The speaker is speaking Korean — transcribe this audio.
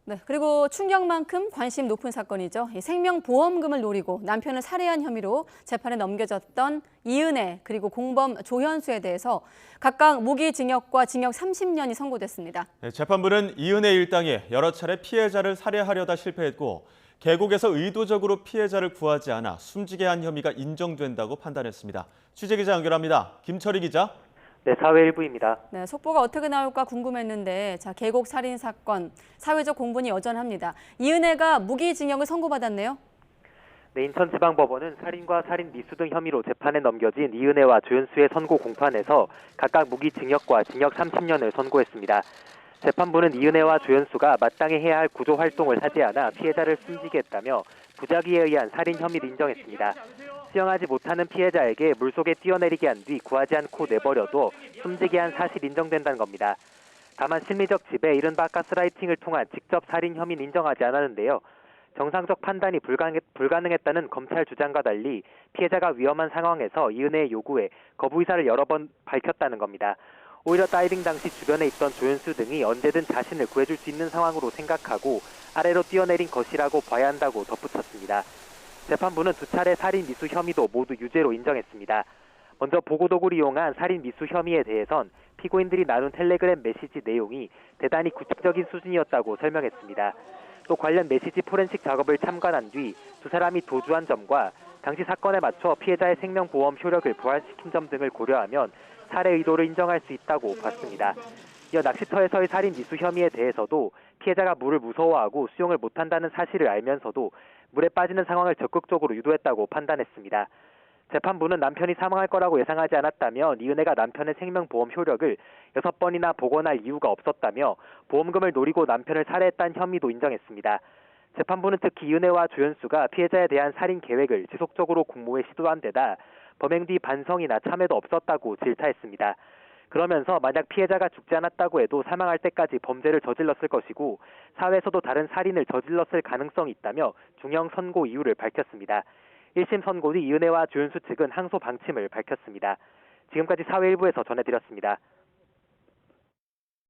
네, 그리고 충격만큼 관심 높은 사건이죠. 이 생명보험금을 노리고 남편을 살해한 혐의로 재판에 넘겨졌던 이은혜 그리고 공범 조현수에 대해서 각각 무기징역과 징역 30년이 선고됐습니다. 네, 재판부는 이은혜 일당이 여러 차례 피해자를 살해하려다 실패했고 계곡에서 의도적으로 피해자를 구하지 않아 숨지게 한 혐의가 인정된다고 판단했습니다. 취재기자 연결합니다. 김철희 기자. 네, 사회일부입니다. 네, 속보가 어떻게 나올까 궁금했는데 계곡 살인 사건, 사회적 공분이 여전합니다. 이은혜가 무기징역을 선고받았네요. 네, 인천지방법원은 살인과 살인 미수 등 혐의로 재판에 넘겨진 이은혜와 조현수의 선고 공판에서 각각 무기징역과 징역 30년을 선고했습니다. 재판부는 이은혜와 조현수가 마땅히 해야 할 구조 활동을 하지 않아 피해자를 숨지게 했다며 부작위에 의한 살인 혐의를 인정했습니다. 수영하지 못하는 피해자에게 물속에 뛰어내리게 한 뒤 구하지 않고 내버려둬 숨지게 한 사실이 인정된다는 겁니다. 다만 심리적 지배, 이른바 가스라이팅을 통한 직접 살인 혐의는 인정하지 않았는데요. 정상적 판단이 불가능했다는 검찰 주장과 달리 피해자가 위험한 상황에서 이은혜의 요구에 거부 의사를 여러 번 밝혔다는 겁니다. 오히려 다이빙 당시 주변에 있던 조현수 등이 언제든 자신을 구해줄 수 있는 상황으로 생각하고 아래로 뛰어내린 것이라고 봐야 한다고 덧붙였습니다. 재판부는 두 차례 살인 미수 혐의도 모두 유죄로 인정했습니다. 먼저 보고도구를 이용한 살인 미수 혐의에 대해선 피고인들이 나눈 텔레그램 메시지 내용이 대단히 구체적인 수준이었다고 설명했습니다. 또 관련 메시지 포렌식 작업을 참관한 뒤 두 사람이 도주한 점과 당시 사건에 맞춰 피해자의 생명보험 효력을 부활시킨 점 등을 고려하면 살해 의도를 인정할 수 있다고 봤습니다. 이어 낚시터에서의 살인 미수 혐의에 대해서도 피해자가 물을 무서워하고 수영을 못한다는 사실을 알면서도 물에 빠지는 상황을 적극적으로 유도했다고 판단했습니다. 재판부는 남편이 사망할 거라고 예상하지 않았다면 이은혜가 남편의 생명보험 효력을 6번이나 복원할 이유가 없었다며 보험금을 노리고 남편을 살해했다는 혐의도 인정했습니다. 재판부는 특히 이은혜와 조현수가 피해자에 대한 살인 계획을 지속적으로 공모해 시도한 데다 범행 뒤 반성이나 참회도 없었다고 질타했습니다. 그러면서 만약 피해자가 죽지 않았다고 해도 사망할 때까지 범죄를 저질렀을 것이고 사회에서도 다른 살인을 저질렀을 가능성이 있다며 중형 선고 이유를 밝혔습니다. 1심 선고 뒤 이은혜와 조현수 측은 항소 방침을 밝혔습니다. 지금까지 사회일부에서 전해드렸습니다.